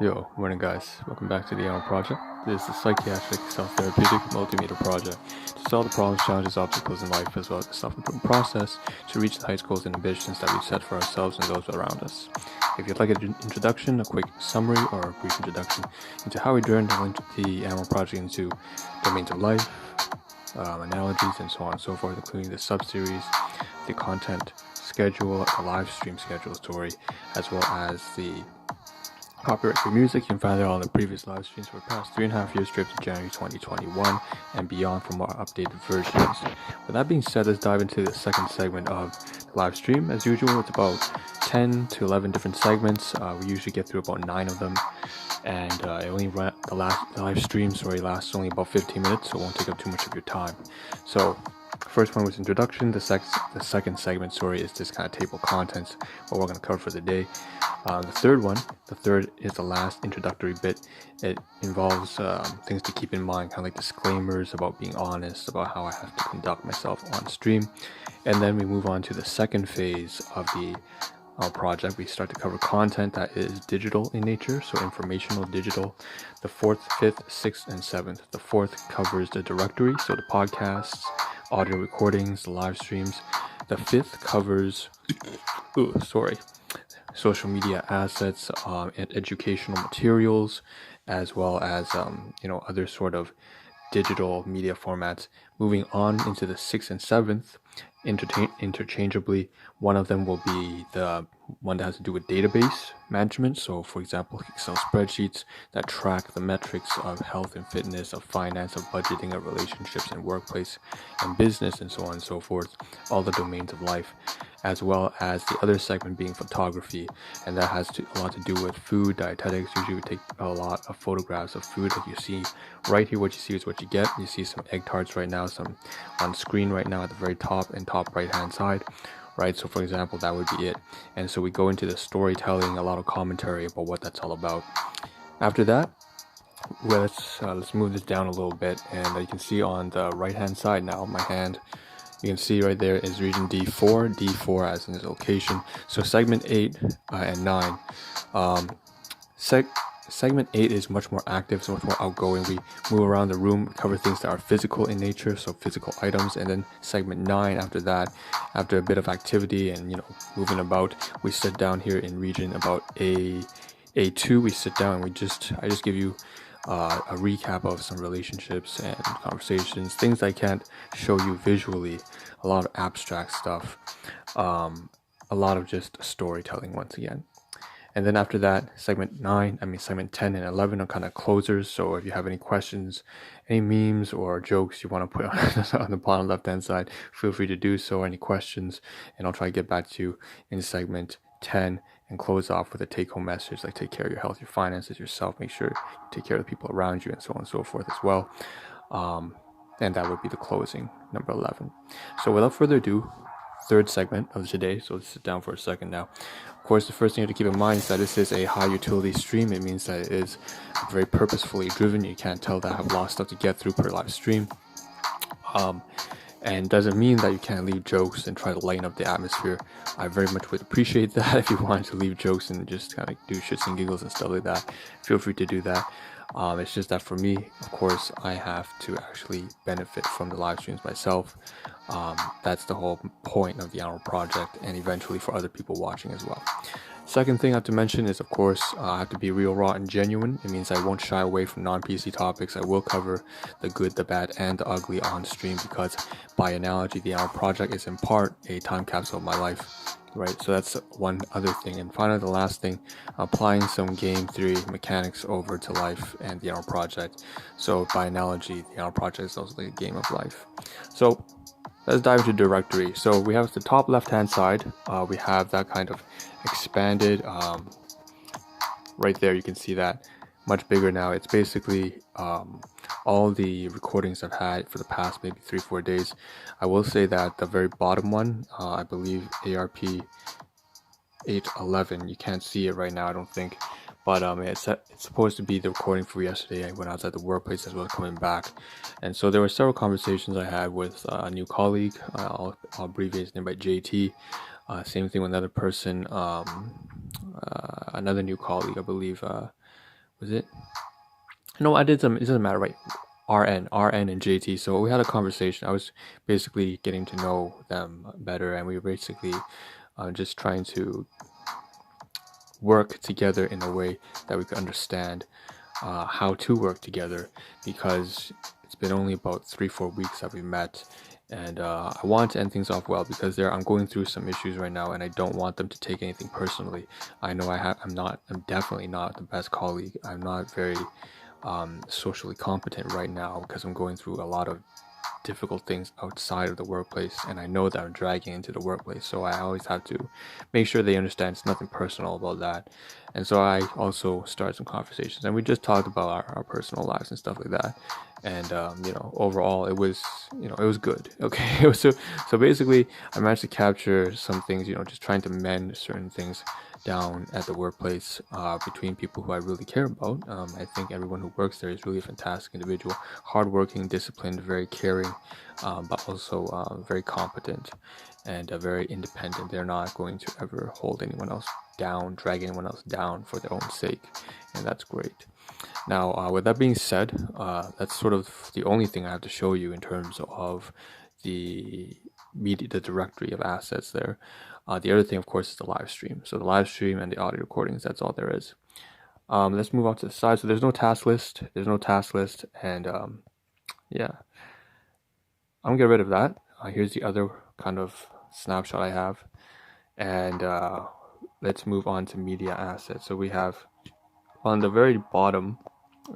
Yo, morning guys. Welcome back to the Ahn Rho Project. This is a psychiatric, self-therapeutic, multimedia project to solve the problems, challenges, obstacles in life, as well as the self-improvement process to reach the heights, goals, and ambitions that we set for ourselves and those around us. If you'd like an introduction, a quick summary, or a brief introduction into how we turned the Ahn Rho Project into domains of life, analogies, and so on and so forth, including the sub-series, the content schedule, the live stream schedule story, as well as the copyright-free music. You can find it all on the previous live streams for the past 3.5 years, straight to January 2021 and beyond for more updated versions. With that being said, let's dive into the second segment of the live stream. As usual, it's about 10 to 11 different segments. We usually get through about 9 of them, and the live stream lasts only about 15 minutes, so it won't take up too much of your time. So first one was introduction. The second segment, is this kind of table of contents, what we're going to cover for the day. The third is the last introductory bit. It involves things to keep in mind, kind of like disclaimers about being honest, about how I have to conduct myself on stream. And then we move on to the second phase of the project. We start to cover content that is digital in nature, so informational digital. The fourth, fifth, sixth, and seventh. The fourth covers the directory, so the podcasts, audio recordings, the live streams. The fifth covers social media assets, and educational materials, as well as other sort of digital media formats. Moving on into the sixth and seventh, interchangeably, one of them will be the one that has to do with database management. So for example, Excel spreadsheets that track the metrics of health and fitness, of finance, of budgeting, of relationships and workplace and business, and so on and so forth, all the domains of life. As well as the other segment being photography, and that has a lot to do with food, dietetics. Usually we take a lot of photographs of food, like you see right here. What you see is what you get. You see some egg tarts right now, some on screen right now at the very top and top right hand side, right? So for example, that would be it. And so we go into the storytelling, a lot of commentary about what that's all about. After that, let's move this down a little bit, and you can see on the right hand side now, my hand, you can see right there is region D4 as in its location. So segment 8 and 9. Segment 8 is much more active, so much more outgoing. We move around the room, cover things that are physical in nature, so physical items. And then segment 9, after that, after a bit of activity and moving about, we sit down here in region about A2. We sit down and I just give you a recap of some relationships and conversations, things I can't show you visually, a lot of abstract stuff, a lot of just storytelling once again. And then after that, segment 10 and 11 are kind of closers. So if you have any questions, any memes or jokes you want to put on the bottom left hand side, feel free to do so. Any questions, and I'll try to get back to you in segment 10 and close off with a take-home message like take care of your health, your finances, yourself. Make sure you take care of the people around you, and so on and so forth as well. And that would be the closing, number 11. So without further ado, third segment of today. So let's sit down for a second now. Of course, the first thing you have to keep in mind is that this is a high utility stream. It means that it is very purposefully driven. You can't tell that I have a lot of stuff to get through per live stream. And doesn't mean that you can't leave jokes and try to lighten up the atmosphere. I very much would appreciate that. If you wanted to leave jokes and just kind of do shits and giggles and stuff like that, feel free to do that. It's just that for me, of course, I have to actually benefit from the live streams myself. That's the whole point of the Ahn Rho Project, and eventually for other people watching as well. Second thing I have to mention is, of course, I have to be real, raw, and genuine. It means I won't shy away from non-PC topics. I will cover the good, the bad, and the ugly on stream, because by analogy, the Ahn Rho Project is in part a time capsule of my life, right? So that's one other thing. And finally, the last thing, applying some game theory mechanics over to life and the Ahn Rho Project. So by analogy, the Ahn Rho Project is also like a game of life. So let's dive into directory. So we have the top left-hand side. We have that kind of expanded. Right there, you can see that much bigger now. It's basically all the recordings I've had for the past maybe 3-4 days. I will say that the very bottom one, I believe ARP 811, you can't see it right now, I don't think, but it's supposed to be the recording for yesterday when I was at the workplace as well, coming back. And so there were several conversations I had with a new colleague. I'll abbreviate his name by JT. Same thing with another person, another new colleague, I believe. was it? No, I did some. It doesn't matter, right? RN, and JT. So we had a conversation. I was basically getting to know them better, and we were basically just trying to work together in a way that we could understand how to work together, because it's been only about 3-4 weeks that we met, and I want to end things off well, because I'm going through some issues right now, and I don't want them to take anything personally. I know I'm definitely not the best colleague. I'm not very socially competent right now, because I'm going through a lot of difficult things outside of the workplace, and I know that I'm dragging into the workplace, so I always have to make sure they understand it's nothing personal about that. And so I also started some conversations, and we just talked about our personal lives and stuff like that. And overall it was good. Okay. It was so basically I managed to capture some things, just trying to mend certain things down at the workplace, between people who I really care about. I think everyone who works there is really a fantastic individual, hardworking, disciplined, very caring, but also very competent and very independent. They're not going to ever hold anyone else down, drag anyone else down for their own sake, and that's great. Now, with that being said, that's sort of the only thing I have to show you in terms of the the directory of assets there. The other thing, of course, is the live stream. So the live stream and the audio recordings, that's all there is. Let's move on to the side. So there's no task list. And yeah, I'm gonna get rid of that. Here's the other kind of snapshot I have. And let's move on to media assets. So we have on the very bottom,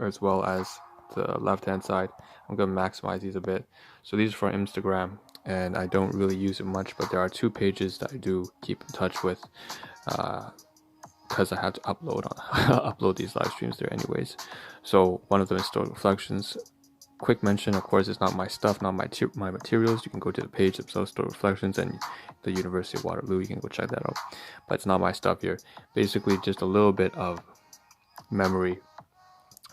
as well as the left hand side, I'm going to maximize these a bit. So these are for Instagram, and I don't really use it much, but there are 2 pages that I do keep in touch with, because I have to upload these live streams there anyways. So one of them is Stoic Reflections. Quick mention, of course, it's not my stuff, not my materials. You can go to the page themselves, Stoic Reflections, and the University of Waterloo. You can go check that out, but it's not my stuff here. Basically, just a little bit of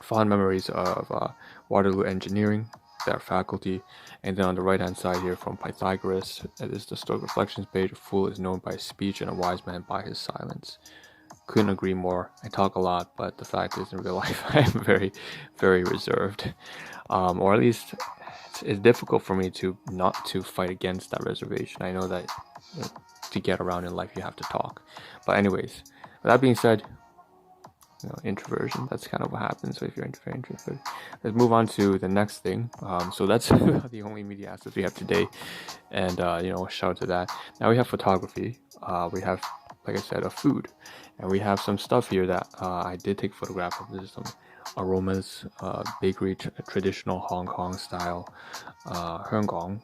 fond memories of Waterloo Engineering, their faculty. And then on the right hand side here, from Pythagoras, it is the Stoic Reflections page. A fool is known by speech, and a wise man by his silence. Couldn't agree more. I talk a lot, but the fact is, in real life, I am very, very reserved. Or at least it's difficult for me to not to fight against that reservation. I know that to get around in life, you have to talk. But anyways, with that being said, introversion, that's kind of what happens. So if you're introverted, let's move on to the next thing. So that's the only media assets we have today, and shout out to that. Now we have photography. We have, like I said, a food, and we have some stuff here that I did take a photograph of. This is some aromas, bakery, traditional Hong Kong style, Hong Kong.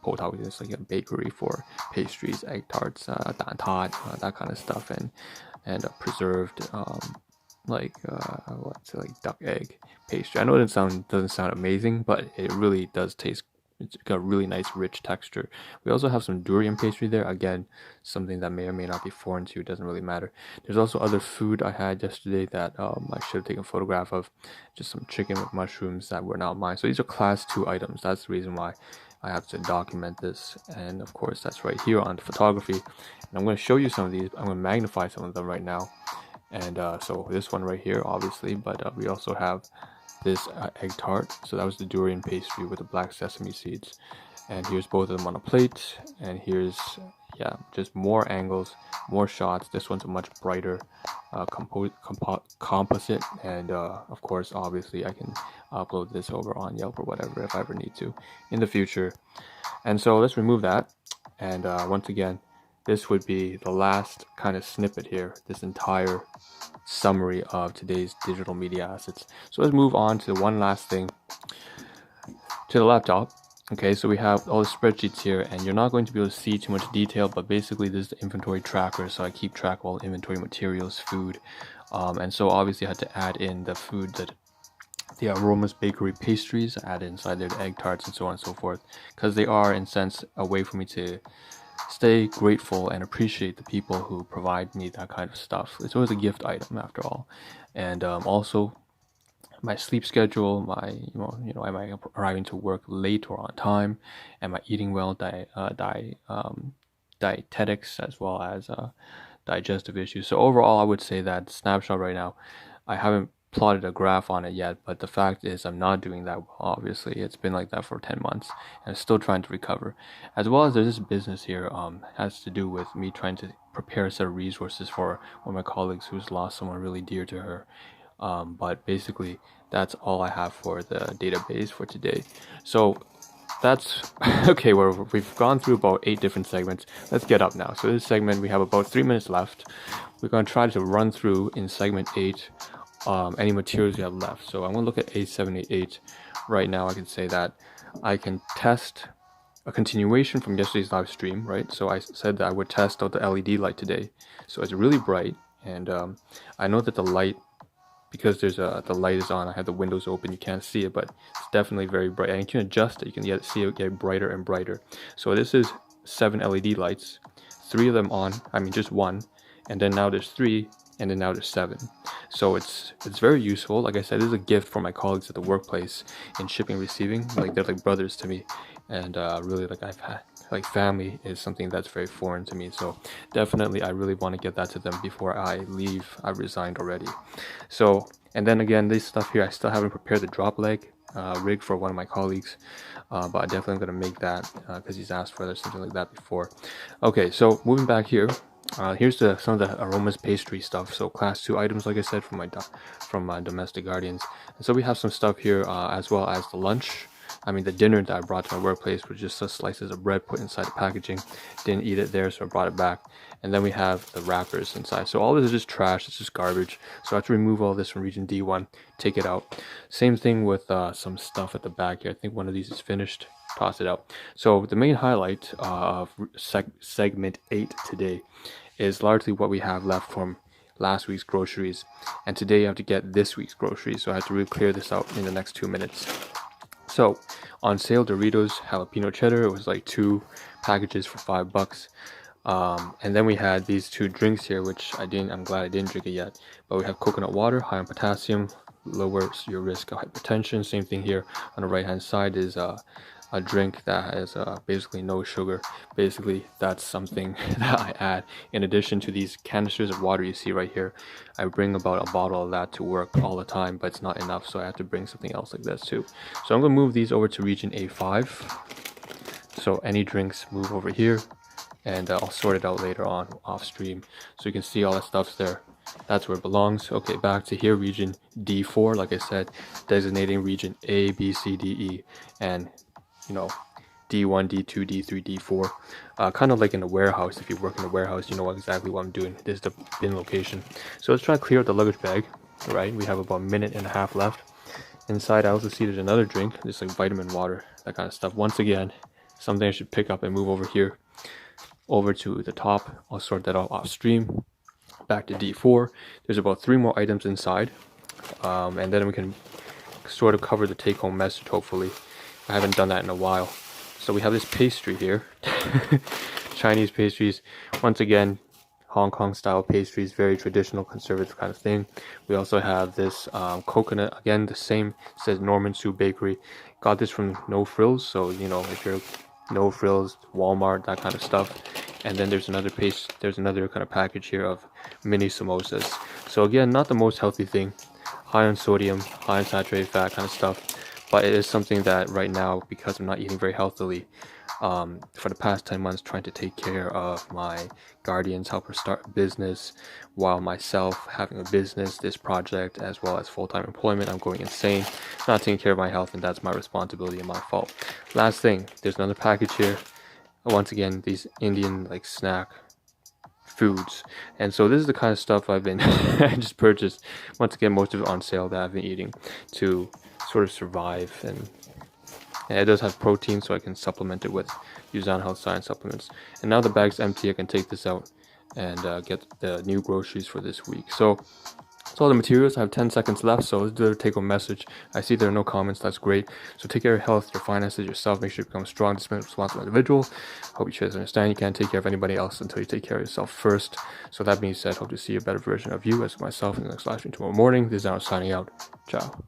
Potao is like a bakery for pastries, egg tarts, dan tat, that kind of stuff, and preserved like duck egg pastry. I know it doesn't sound amazing, but it really does taste. It's got a really nice rich texture. We also have some durian pastry there. Again, something that may or may not be foreign to you. It doesn't really matter. There's also other food I had yesterday that I should have taken a photograph of. Just some chicken with mushrooms that were not mine. So these are class 2 items. That's the reason why I have to document this. And of course, that's right here on the photography. And I'm going to show you some of these. I'm going to magnify some of them right now. And so this one right here, obviously, but we also have this egg tart. So that was the durian pastry with the black sesame seeds. And here's both of them on a plate. And here's, just more angles, more shots. This one's a much brighter composite. And of course, obviously, I can upload this over on Yelp or whatever if I ever need to in the future. And so let's remove that. And once again, this would be the last kind of snippet here, this entire summary of today's digital media assets. So let's move on to one last thing, to the laptop. Okay, so we have all the spreadsheets here, and you're not going to be able to see too much detail, but basically this is the inventory tracker, so I keep track of all inventory materials, food, and so obviously I had to add in the food that the aromas bakery pastries, add inside there the egg tarts and so on and so forth, because they are in a sense a way for me to stay grateful and appreciate the people who provide me that kind of stuff. It's always a gift item after all. And also my sleep schedule, my am I arriving to work late or on time, am I eating well, dietetics as well as digestive issues. So overall, I would say that snapshot right now, I haven't plotted a graph on it yet, but the fact is I'm not doing that well. Obviously, it's been like that for 10 months and I'm still trying to recover. As well as there's this business here has to do with me trying to prepare a set of resources for one of my colleagues who's lost someone really dear to her. But basically that's all I have for the database for today. So that's okay. We've gone through about 8 different segments. Let's get up now. So this segment, we have about 3 minutes left. We're going to try to run through in segment 8 any materials you have left. So I'm going to look at A788 right now. I can say that I can test a continuation from yesterday's live stream, right? So I said that I would test out the LED light today. So it's really bright, and I know that the light, because the light is on, I have the windows open, you can't see it, but it's definitely very bright, and you can adjust it. You can see it get brighter and brighter. So this is 7 LED lights, 3 of them on, I mean just one, and then now there's 3, and then now there's 7. So it's very useful. Like I said, this is a gift for my colleagues at the workplace in shipping and receiving. Like, they're like brothers to me, and really, like, I've had, like, family is something that's very foreign to me. So definitely I really want to get that to them before I leave. I've resigned already. So, and then again, this stuff here, I still haven't prepared the drop leg rig for one of my colleagues, but I definitely going to make that because he's asked for something like that before. Okay, so moving back here, here's some of the aromas pastry stuff. So class 2 items, like I said, from my domestic guardians. And so we have some stuff here as well as the lunch. I mean, the dinner that I brought to my workplace was just slices of bread put inside the packaging. Didn't eat it there, so I brought it back. And then we have the wrappers inside. So all this is just trash. It's just garbage. So I have to remove all this from region D1, take it out. Same thing with some stuff at the back here. I think one of these is finished. Toss it out. So the main highlight of segment 8 today is largely what we have left from last week's groceries. And today I have to get this week's groceries. So I have to really clear this out in the next 2 minutes. So on sale, Doritos jalapeno cheddar, it was like 2 packages for $5. And then we had these 2 drinks here, which I'm glad I didn't drink it yet, but we have coconut water, high on potassium, lowers your risk of hypertension. Same thing here on the right hand side is a drink that has basically no sugar. Basically, that's something that I add in addition to these canisters of water you see right here. I bring about a bottle of that to work all the time, but it's not enough, so I have to bring something else like this too. So I'm going to move these over to region A5. So any drinks move over here, and I'll sort it out later on off stream, so you can see all that stuff's there. That's where it belongs. Okay, back to here, region D4. Like I said, designating region A, B, C, D, E, and D1, D2, D3, D4. Kind of like in a warehouse. If you work in a warehouse, you know exactly what I'm doing. This is the bin location. So let's try to clear out the luggage bag. Right, we have about a minute and a half left. Inside, I also see there's another drink, just like vitamin water, that kind of stuff. Once again, something I should pick up and move over here, over to the top. I'll sort that out off stream. Back to D4. There's about 3 more items inside, and then we can sort of cover the take-home message, hopefully. I haven't done that in a while. So we have this pastry here. Chinese pastries. Once again, Hong Kong style pastries, very traditional, conservative kind of thing. We also have this coconut, again the same, says Norman Sue Bakery. Got this from No Frills, so if you're No Frills, Walmart, that kind of stuff. And then there's another kind of package here of mini samosas. So again, not the most healthy thing. High on sodium, high on saturated fat kind of stuff. But it is something that right now, because I'm not eating very healthily, for the past 10 months trying to take care of my guardians, help her start a business, while myself having a business, this project, as well as full-time employment, I'm going insane, not taking care of my health, and that's my responsibility and my fault. Last thing, there's another package here. Once again, these Indian snack foods, and so this is the kind of stuff I've been I just purchased. Once again, most of it on sale that I've been eating to sort of survive, and it does have protein, so I can supplement it with Yuzan Health Science supplements. And now the bag's empty, I can take this out and get the new groceries for this week. So that's all the materials. I have 10 seconds left, so let's do a take-home message. I see there are no comments. That's great. So take care of your health, your finances, yourself. Make sure you become a strong, disciplined, responsible individual. Hope you guys understand you can't take care of anybody else until you take care of yourself first. So that being said, hope to see a better version of you as myself in the next live stream tomorrow morning. This is Ahn signing out. Ciao.